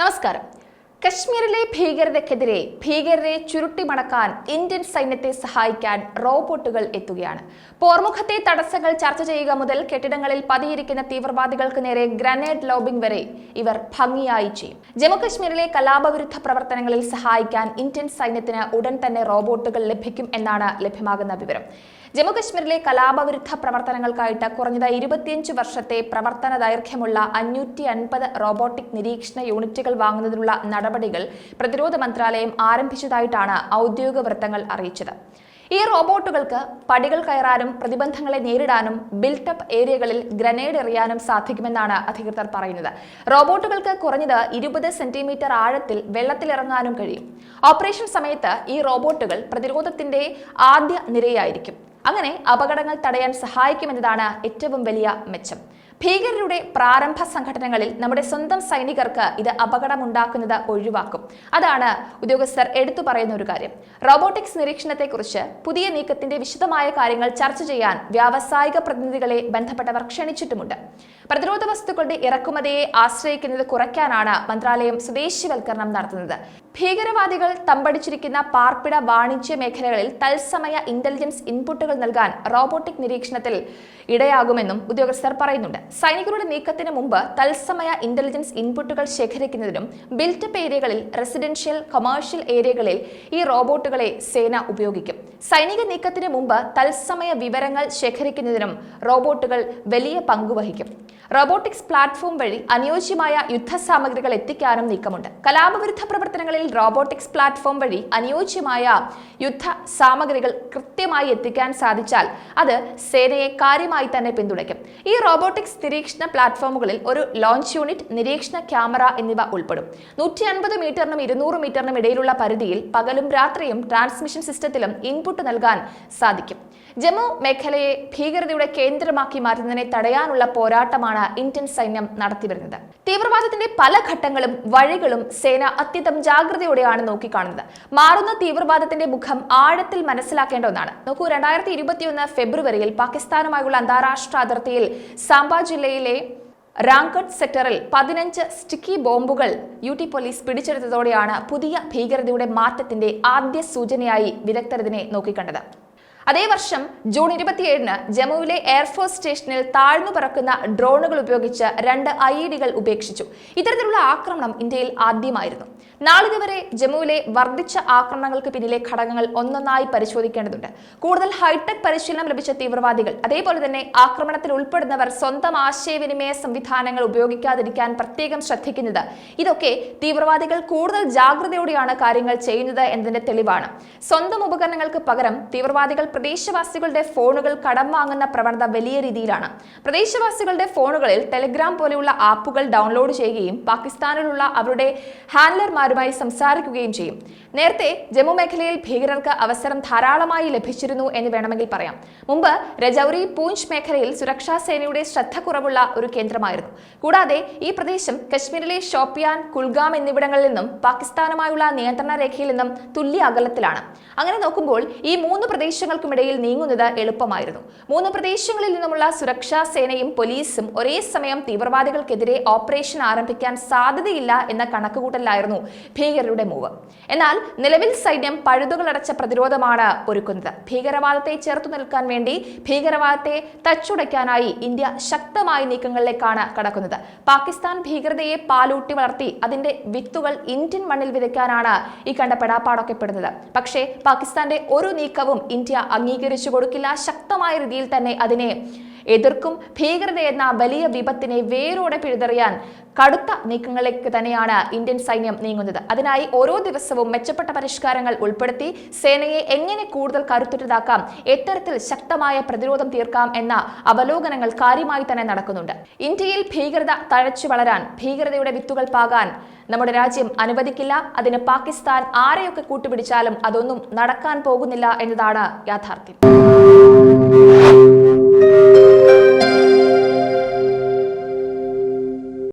നമസ്കാരം. കശ്മീരിലെ ഭീകരരെ ചുരുട്ടിമടക്കാൻ ഇന്ത്യൻ സൈന്യത്തെ സഹായിക്കാൻ റോബോട്ടുകൾ എത്തുകയാണ്. പോർമുഖത്തെ തടസ്സങ്ങൾ ചർച്ച ചെയ്യുക മുതൽ കെട്ടിടങ്ങളിൽ പതിയിരിക്കുന്ന തീവ്രവാദികൾക്ക് നേരെ ഗ്രനേഡ് ലോബിംഗ് വരെ ഇവർ ഭംഗിയായി ചെയ്യും. ജമ്മുകശ്മീരിലെ കലാപവിരുദ്ധ പ്രവർത്തനങ്ങളിൽ സഹായിക്കാൻ ഇന്ത്യൻ സൈന്യത്തിന് ഉടൻ തന്നെ റോബോട്ടുകൾ ലഭിക്കും എന്നാണ് ലഭ്യമാകുന്ന വിവരം. ജമ്മുകശ്മീരിലെ കലാപവിരുദ്ധ പ്രവർത്തനങ്ങൾക്കായിട്ട് കുറഞ്ഞത് 25 വർഷത്തെ പ്രവർത്തന ദൈർഘ്യമുള്ള 550 റോബോട്ടിക് നിരീക്ഷണ യൂണിറ്റുകൾ വാങ്ങുന്നതിനുള്ള നടപടികൾ പ്രതിരോധ മന്ത്രാലയം ആരംഭിച്ചതായിട്ടാണ് ഔദ്യോഗിക വൃത്തങ്ങൾ അറിയിച്ചത്. ഈ റോബോട്ടുകൾക്ക് പടികൾ കയറാനും പ്രതിബന്ധങ്ങളെ നേരിടാനും ബിൽട്ടപ്പ് ഏരിയകളിൽ ഗ്രനേഡ് എറിയാനും സാധിക്കുമെന്നാണ് അധികൃതർ പറയുന്നത്. റോബോട്ടുകൾക്ക് കുറഞ്ഞത് 20 സെന്റിമീറ്റർ ആഴത്തിൽ വെള്ളത്തിലിറങ്ങാനും കഴിയും. ഓപ്പറേഷൻ സമയത്ത് ഈ റോബോട്ടുകൾ പ്രതിരോധത്തിന്റെ ആദ്യ നിരയായിരിക്കും. അങ്ങനെ അപകടങ്ങൾ തടയാൻ സഹായിക്കുമെന്നതാണ് ഏറ്റവും വലിയ മെച്ചം. ഭീകരരുടെ പ്രാരംഭ സംഘടനകളിൽ നമ്മുടെ സ്വന്തം സൈനികർക്ക് ഇത് അപകടമുണ്ടാക്കുന്നത് ഒഴിവാക്കും. അതാണ് ഉദ്യോഗസ്ഥർ എടുത്തു പറയുന്ന ഒരു കാര്യം. റോബോട്ടിക്സ് നിരീക്ഷണത്തെക്കുറിച്ച് പുതിയ നീക്കത്തിന്റെ വിശദമായ കാര്യങ്ങൾ ചർച്ച ചെയ്യാൻ വ്യാവസായിക പ്രതിനിധികളെ ബന്ധപ്പെട്ടവർ ക്ഷണിച്ചിട്ടുമുണ്ട്. പ്രതിരോധ വസ്തുക്കളുടെ ഇറക്കുമതിയെ ആശ്രയിക്കുന്നത് കുറയ്ക്കാനാണ് മന്ത്രാലയം സ്വദേശിവൽക്കരണം നടത്തുന്നത്. ഭീകരവാദികൾ തമ്പടിച്ചിരിക്കുന്ന പാർപ്പിട വാണിജ്യ മേഖലകളിൽ തത്സമയ ഇന്റലിജൻസ് ഇൻപുട്ടുകൾ നൽകാൻ റോബോട്ടിക് നിരീക്ഷണത്തിൽ ഇടയാകുമെന്നും ഉദ്യോഗസ്ഥർ പറയുന്നുണ്ട്. സൈനികരുടെ നീക്കത്തിന് മുമ്പ് തത്സമയ ഇന്റലിജൻസ് ഇൻപുട്ടുകൾ ശേഖരിക്കുന്നതിനും ബിൽറ്റപ്പ് ഏരിയകളിൽ റെസിഡൻഷ്യൽ കൊമേഴ്ഷ്യൽ ഏരിയകളിൽ ഈ റോബോട്ടുകളെ സേന ഉപയോഗിക്കും. സൈനിക നീക്കത്തിന് മുമ്പ് തത്സമയ വിവരങ്ങൾ ശേഖരിക്കുന്നതിനും റോബോട്ടുകൾ വലിയ പങ്കുവഹിക്കും. റോബോട്ടിക്സ് പ്ലാറ്റ്ഫോം വഴി അനുയോജ്യമായ യുദ്ധസാമഗ്രികൾ എത്തിക്കാനും നീക്കമുണ്ട്. കലാപവിരുദ്ധ പ്രവർത്തനങ്ങളിൽ റോബോട്ടിക്സ് പ്ലാറ്റ്ഫോം വഴി അനുയോജ്യമായ യുദ്ധ സാമഗ്രികൾ കൃത്യമായി എത്തിക്കാൻ സാധിച്ചാൽ അത് സേനയെ കാര്യമായി തന്നെ പിന്തുണയ്ക്കും. ഈ റോബോട്ടിക്സ് നിരീക്ഷണ പ്ലാറ്റ്ഫോമുകളിൽ ഒരു ലോഞ്ച് യൂണിറ്റ്, നിരീക്ഷണ ക്യാമറ എന്നിവ ഉൾപ്പെടും. 150 മീറ്ററിനും 200 മീറ്ററിനും ഇടയിലുള്ള പരിധിയിൽ പകലും രാത്രിയും ട്രാൻസ്മിഷൻ സിസ്റ്റത്തിലും ഇൻപുട്ട് നൽകാൻ സാധിക്കും. ജമ്മു മേഖലയെ ഭീകരതയുടെ കേന്ദ്രമാക്കി മാറ്റുന്നതിനെ തടയാനുള്ള പോരാട്ടമാണ് ഇന്ത്യൻ സൈന്യം നടത്തിവരുന്നത്. തീവ്രവാദത്തിന്റെ പല ഘട്ടങ്ങളും വഴികളും സേന അത്യന്തം ജാഗ്രതയോടെയാണ് നോക്കിക്കാണുന്നത്. മാറുന്ന തീവ്രവാദത്തിന്റെ മുഖം ആഴത്തിൽ മനസ്സിലാക്കേണ്ട ഒന്നാണ്. നോക്കൂ, 2021 ഫെബ്രുവരിയിൽ പാകിസ്ഥാനുമായുള്ള അന്താരാഷ്ട്ര അതിർത്തിയിൽ സാംബ ജില്ലയിലെ റാങ്കട്ട് സെക്ടറിൽ 15 സ്റ്റിക്കി ബോംബുകൾ UT പോലീസ് പിടിച്ചെടുത്തതോടെയാണ് പുതിയ ഭീകരതയുടെ മാറ്റത്തിന്റെ ആദ്യ സൂചനയായി വിദഗ്ധർ ഇതിനെ നോക്കിക്കണ്ടത്. അതേ വർഷം ജൂൺ 27-ന് ജമ്മുവിലെ എയർഫോഴ്സ് സ്റ്റേഷനിൽ താഴ്ന്നു പറക്കുന്ന ഡ്രോണുകൾ ഉപയോഗിച്ച് 2 IEDകൾ ഉപേക്ഷിച്ചു. ഇത്തരത്തിലുള്ള ആക്രമണം ഇന്ത്യയിൽ ആദ്യമായിരുന്നു. നാളിതുവരെ ജമ്മുവിലെ വർദ്ധിച്ച ആക്രമണങ്ങൾക്ക് പിന്നിലെ ഘടകങ്ങൾ ഒന്നൊന്നായി പരിശോധിക്കേണ്ടതുണ്ട്. കൂടുതൽ ഹൈടെക് പരിശീലനം ലഭിച്ച തീവ്രവാദികൾ, അതേപോലെ തന്നെ ആക്രമണത്തിൽ ഉൾപ്പെടുന്നവർ സ്വന്തം ആശയവിനിമയ സംവിധാനങ്ങൾ ഉപയോഗിക്കാതിരിക്കാൻ പ്രത്യേകം ശ്രദ്ധിക്കുന്നത്, ഇതൊക്കെ തീവ്രവാദികൾ കൂടുതൽ ജാഗ്രതയോടെയാണ് കാര്യങ്ങൾ ചെയ്യുന്നത് എന്നതിന്റെ തെളിവാണ്. സ്വന്തം ഉപകരണങ്ങൾക്ക് പകരം തീവ്രവാദികൾ പ്രദേശവാസികളുടെ ഫോണുകൾ കടം വാങ്ങുന്ന പ്രവണത വലിയ രീതിയിലാണ്. പ്രദേശവാസികളുടെ ഫോണുകളിൽ ടെലിഗ്രാം പോലെയുള്ള ആപ്പുകൾ ഡൗൺലോഡ് ചെയ്യുകയും പാകിസ്ഥാനിലുള്ള അവരുടെ ഹാൻഡലർമാരുമായി സംസാരിക്കുകയും ചെയ്യും. നേരത്തെ ജമ്മു മേഖലയിൽ ഭീകരർക്ക് അവസരം ധാരാളമായി ലഭിച്ചിരുന്നു എന്ന് വേണമെങ്കിൽ പറയാം. മുമ്പ് രജൌരി, പൂഞ്ച് മേഖലയിൽ സുരക്ഷാ സേനയുടെ ശ്രദ്ധ കുറവുള്ള ഒരു കേന്ദ്രമായിരുന്നു. കൂടാതെ ഈ പ്രദേശം കശ്മീരിലെ ഷോപ്പിയാൻ, കുൽഗാം എന്നിവിടങ്ങളിൽ നിന്നും പാകിസ്ഥാനുമായുള്ള നിയന്ത്രണ രേഖയിൽ നിന്നും തുല്യ അകലത്തിലാണ്. അങ്ങനെ നോക്കുമ്പോൾ ഈ 3 പ്രദേശങ്ങൾക്കുമിടയിൽ നീങ്ങുന്നത് എളുപ്പമായിരുന്നു. 3 പ്രദേശങ്ങളിൽ നിന്നുമുള്ള സുരക്ഷാ സേനയും പോലീസും ഒരേ സമയം തീവ്രവാദികൾക്കെതിരെ ഓപ്പറേഷൻ ആരംഭിക്കാൻ സാധ്യതയില്ല എന്ന കണക്കുകൂട്ടലായിരുന്നു ഭീകരരുടെ മൂവ്. എന്നാൽ നിലവിൽ സൈന്യം പഴുതുകളടച്ച പ്രതിരോധമാണ് ഒരുക്കുന്നത്. ഭീകരവാദത്തെ ചെറുത്തു നിൽക്കാൻ വേണ്ടി ഭീകരവാദത്തെ തച്ചുടയ്ക്കാനായി ഇന്ത്യ ശക്തമായ നീക്കങ്ങളിലേക്കാണ് കടക്കുന്നത്. പാകിസ്ഥാൻ ഭീകരതയെ പാലൂട്ടി വളർത്തി അതിന്റെ വിത്തുകൾ ഇന്ത്യൻ മണ്ണിൽ വിതയ്ക്കാനാണ് ഈ കണ്ട പെടാപ്പാടൊക്കെ പെടുന്നത്. പക്ഷേ പാകിസ്ഥാന്റെ ഒരു നീക്കവും ഇന്ത്യ അംഗീകരിച്ചു കൊടുക്കില്ല. ശക്തമായ രീതിയിൽ തന്നെ അതിനെ എതിർക്കും. ഭീകരത എന്ന വലിയ വിപത്തിനെ വേരോടെ പിഴുതെറിയാൻ കടുത്ത നീക്കങ്ങളിലേക്ക് തന്നെയാണ് ഇന്ത്യൻ സൈന്യം നീങ്ങുന്നത്. അതിനായി ഓരോ ദിവസവും മെച്ചപ്പെട്ട പരിഷ്കാരങ്ങൾ ഉൾപ്പെടുത്തി സേനയെ എങ്ങനെ കൂടുതൽ കരുത്തുറ്റതാക്കാം, എത്തരത്തിൽ ശക്തമായ പ്രതിരോധം തീർക്കാം എന്ന അവലോകനങ്ങൾ കാര്യമായി തന്നെ നടക്കുന്നുണ്ട്. ഇന്ത്യയിൽ ഭീകരത തഴച്ചു വളരാൻ, ഭീകരതയുടെ വിത്തുകൾ പാകാൻ നമ്മുടെ രാജ്യം അനുവദിക്കില്ല. അതിന് പാകിസ്ഥാൻ ആരെയൊക്കെ കൂട്ടുപിടിച്ചാലും അതൊന്നും നടക്കാൻ പോകുന്നില്ല എന്നതാണ് യാഥാർത്ഥ്യം.